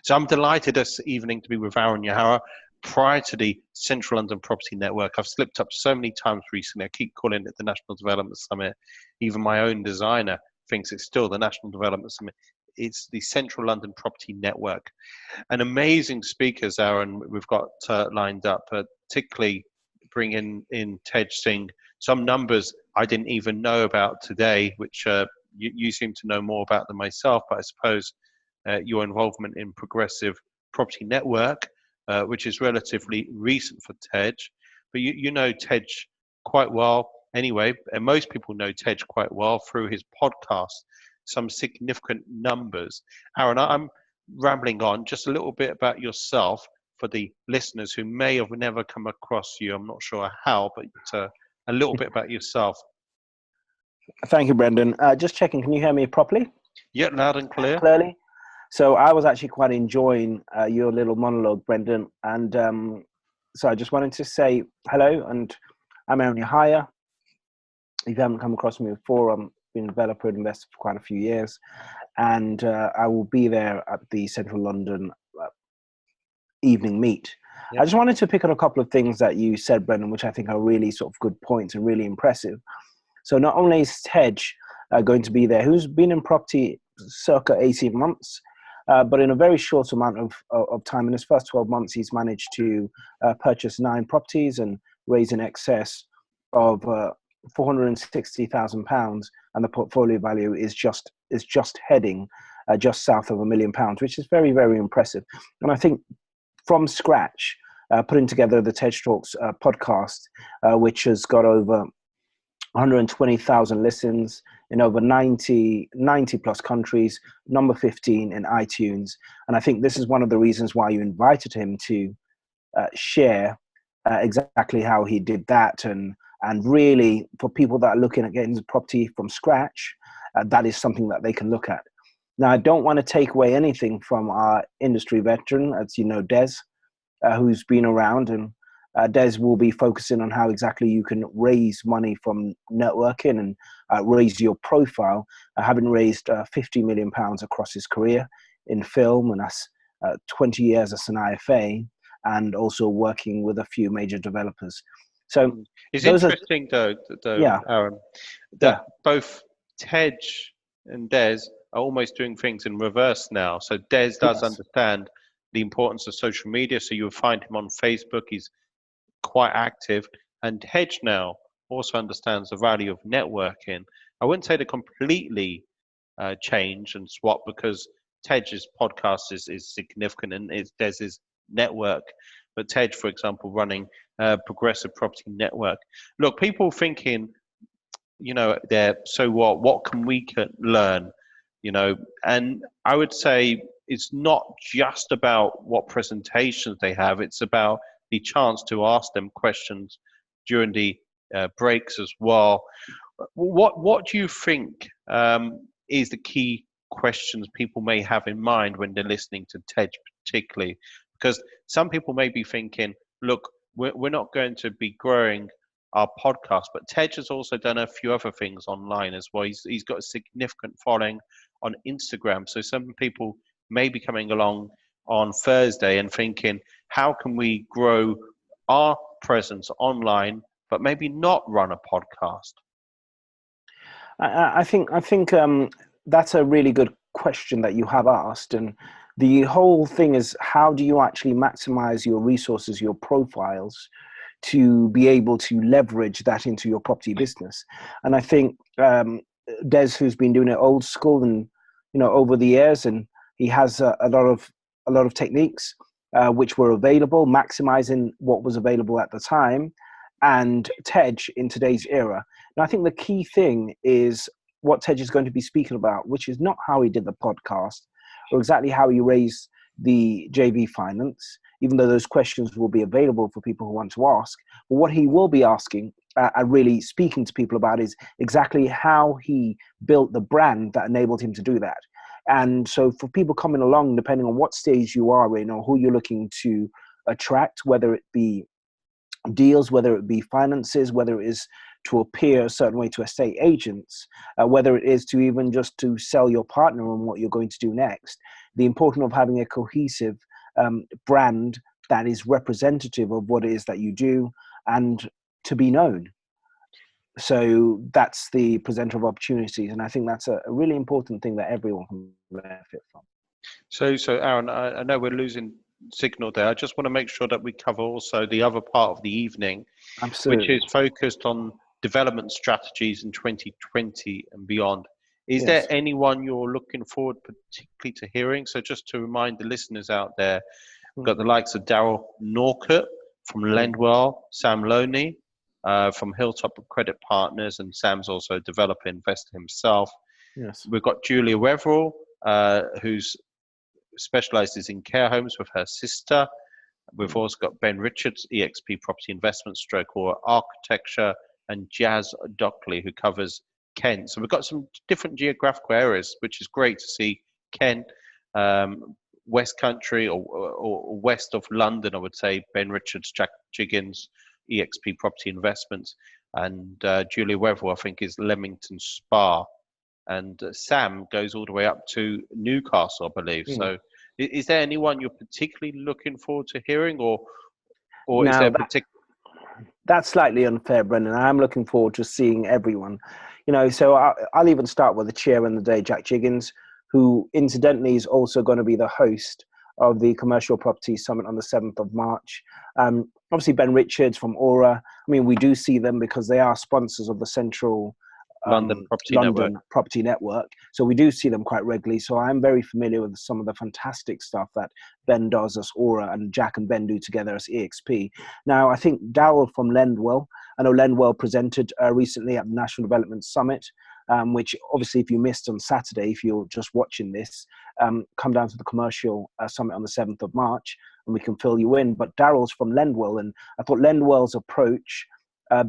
So I'm delighted this evening to be with Aaron Yahaya. Prior to the Central London Property Network, I've slipped up so many times recently. I keep calling it the National Development Summit. Even my own designer thinks it's still the National Development Summit. It's the Central London Property Network. And amazing speakers, Aaron, we've got lined up, particularly bringing in Tej Singh. Some numbers I didn't even know about today, which you seem to know more about than myself, but I suppose your involvement in Progressive Property Network, which is relatively recent for Tej, but you know Tej quite well anyway, and most people know Tej quite well through his podcast, some significant numbers. Aaron, I'm rambling on. Just a little bit about yourself for the listeners who may have never come across you. I'm not sure how, but a little bit about yourself. Thank you, Brendan. Just checking, can you hear me properly? Yeah, loud and clear. Clearly. So I was actually quite enjoying your little monologue, Brendan. And so I just wanted to say hello, and I'm Aaron Yahaya. If you haven't come across me before, I've been a developer and investor for quite a few years. And I will be there at the Central London evening meet. Yep. I just wanted to pick on a couple of things that you said, Brendan, which I think are really sort of good points and really impressive. So not only is Tej going to be there, who's been in property circa 18 months, but in a very short amount of time, in his first 12 months, he's managed to purchase 9 properties and raise in excess of £460,000, and the portfolio value is just heading just south of £1 million, which is very, very impressive. And I think from scratch, putting together the Tej Talks podcast, which has got over 120,000 listens in over 90 plus countries, number 15 in iTunes. And I think this is one of the reasons why you invited him to share exactly how he did that. And really, for people that are looking at getting into property from scratch, that is something that they can look at. Now, I don't want to take away anything from our industry veteran, as you know, Des, who's been around, and Des will be focusing on how exactly you can raise money from networking and raise your profile, having raised £50 million across his career in film, and that's 20 years as an IFA, and also working with a few major developers. So it's interesting, though, yeah. Aaron, that both Tej and Des are almost doing things in reverse now. So Des does understand the importance of social media, so you'll find him on Facebook. He's quite active, and Tej now also understands the value of networking. I wouldn't say they completely change and swap, because Tej's podcast is significant and it's Des's network. But Tej, for example, running Progressive Property Network. Look, people thinking, they're so what can we learn, and I would say it's not just about what presentations they have, it's about the chance to ask them questions during the breaks as well. What do you think is the key questions people may have in mind when they're listening to Tej particularly? Because some people may be thinking, look, we're not going to be growing our podcast, but Tej has also done a few other things online as well. He's got a significant following on Instagram. So some people may be coming along on Thursday and thinking, how can we grow our presence online, but maybe not run a podcast? I think that's a really good question that you have asked. And the whole thing is, how do you actually maximize your resources, your profiles, to be able to leverage that into your property business? And I think Des, who's been doing it old school and over the years, and he has a lot of techniques which were available, maximizing what was available at the time, and Tej in today's era. And I think the key thing is what Tej is going to be speaking about, which is not how he did the podcast or exactly how he raised the JV finance, even though those questions will be available for people who want to ask. But what he will be asking and really speaking to people about is exactly how he built the brand that enabled him to do that. And so for people coming along, depending on what stage you are in or who you're looking to attract, whether it be deals, whether it be finances, whether it is to appear a certain way to estate agents, whether it is to even just to sell your partner on what you're going to do next, the importance of having a cohesive brand that is representative of what it is that you do and to be known. So that's the presenter of opportunities, and I think that's a really important thing that everyone can benefit from. So Aaron, I know we're losing signal there. I just want to make sure that we cover also the other part of the evening, which Absolutely. is focused on development strategies in 2020 and beyond. Is there Yes. anyone you're looking forward particularly to hearing? So just to remind the listeners out there, we've got the likes of Daryl Norcutt from Lendwell, Sam Loney from Hilltop Credit Partners, and Sam's also a developer investor himself. Yes. We've got Julia Wetherell, who's specializes in care homes with her sister. We've also got Ben Richards, EXP Property Investment Stroke or Architecture, and Jazz Dockley, who covers Kent. So we've got some different geographical areas, which is great to see. Kent, West Country or west of London, I would say. Ben Richards, Jack Jiggins, EXP Property Investments, and Julia Wetherell, I think, is Leamington Spa. And Sam goes all the way up to Newcastle, I believe. So, is there anyone you're particularly looking forward to hearing, or is there Now, a particular? that's slightly unfair, Brendan. I'm looking forward to seeing everyone. So I'll even start with the chair in the day, Jack Jiggins, who incidentally is also going to be the host of the Commercial Property Summit on the 7th of March. Obviously, Ben Richards from Aura. I mean, we do see them because they are sponsors of the Central London Property Network. London Property Network. So we do see them quite regularly. So I'm very familiar with some of the fantastic stuff that Ben does as Aura and Jack and Ben do together as EXP. Now, I think Daryl from Lendwell, I know Lendwell presented recently at the National Development Summit, which obviously if you missed on Saturday, if you're just watching this, come down to the Commercial Summit on the 7th of March and we can fill you in. But Daryl's from Lendwell, and I thought Lendwell's approach,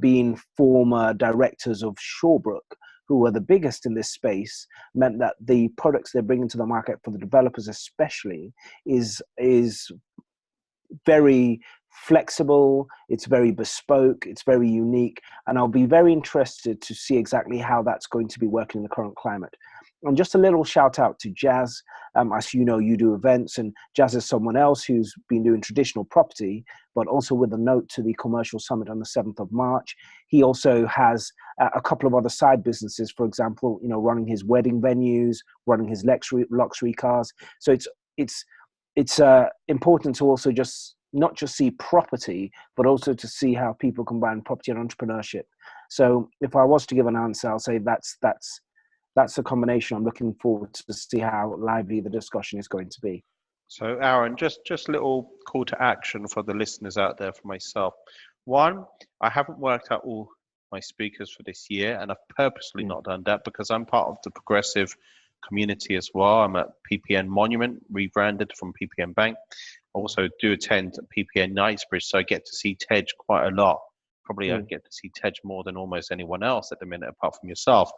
being former directors of Shawbrook, who were the biggest in this space, meant that the products they're bringing to the market for the developers especially is very flexible, it's very bespoke, it's very unique, and I'll be very interested to see exactly how that's going to be working in the current climate. And just a little shout out to Jazz. As you know, you do events, and Jazz is someone else who's been doing traditional property, but also with a note to the Commercial Summit on the 7th of March. He also has a couple of other side businesses, for example, running his wedding venues, running his luxury cars. So it's important to also not just see property, but also to see how people combine property and entrepreneurship. So if I was to give an answer, I'll say that's a combination. I'm looking forward to see how lively the discussion is going to be. So, Aaron, just a little call to action for the listeners out there, for myself. One, I haven't worked out all my speakers for this year, and I've purposely not done that because I'm part of the progressive community as well. I'm at PPN Monument, rebranded from PPN Bank. I also do attend PPN Knightsbridge, so I get to see Tej quite a lot. Probably I get to see Tej more than almost anyone else at the minute, apart from yourself.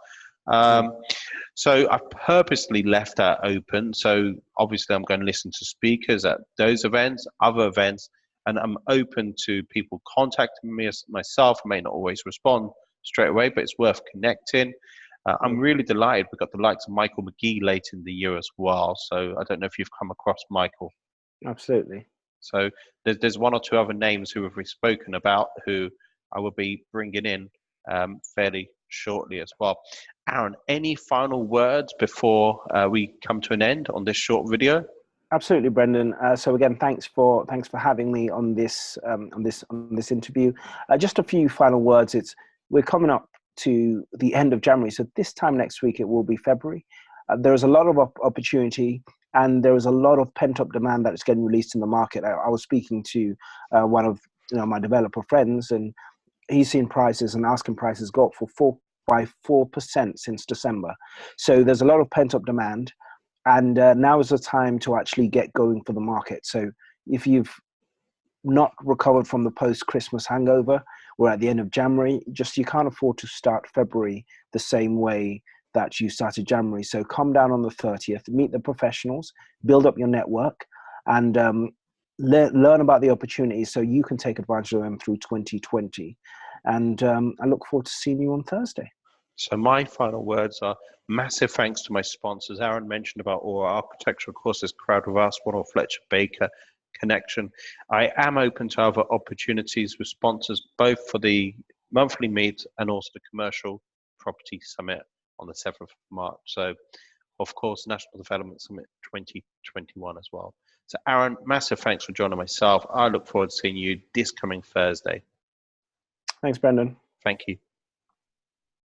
So I've purposely left that open. So obviously I'm going to listen to speakers at those events, other events, and I'm open to people contacting me myself. I may not always respond straight away, but it's worth connecting. I'm really delighted. We've got the likes of Michael McGee late in the year as well. So I don't know if you've come across Michael. Absolutely. So there's one or two other names who we've spoken about who I will be bringing in fairly shortly as well. Aaron, any final words before we come to an end on this short video? Absolutely, Brendan. So again, thanks for having me on this interview. Just a few final words. We're coming up to the end of January, so this time next week it will be February. There is a lot of opportunity, and there is a lot of pent-up demand that is getting released in the market. I was speaking to one of my developer friends, and he's seen prices and asking prices go up by 4% since December. So there's a lot of pent-up demand, and now is the time to actually get going for the market. So if you've not recovered from the post-Christmas hangover, we're at the end of January, you can't afford to start February the same way that you started January. So come down on the 30th, meet the professionals, build up your network, and learn about the opportunities so you can take advantage of them through 2020. And I look forward to seeing you on Thursday. So my final words are massive thanks to my sponsors. Aaron mentioned about Aura Architecture, of course, there's Crowd with Us, one of Fletcher Baker connection. I am open to other opportunities with sponsors, both for the monthly meet and also the commercial property summit on the 7th of March. So, of course, National Development Summit 2021 as well. So, Aaron, massive thanks for joining myself. I look forward to seeing you this coming Thursday. Thanks, Brendan. Thank you.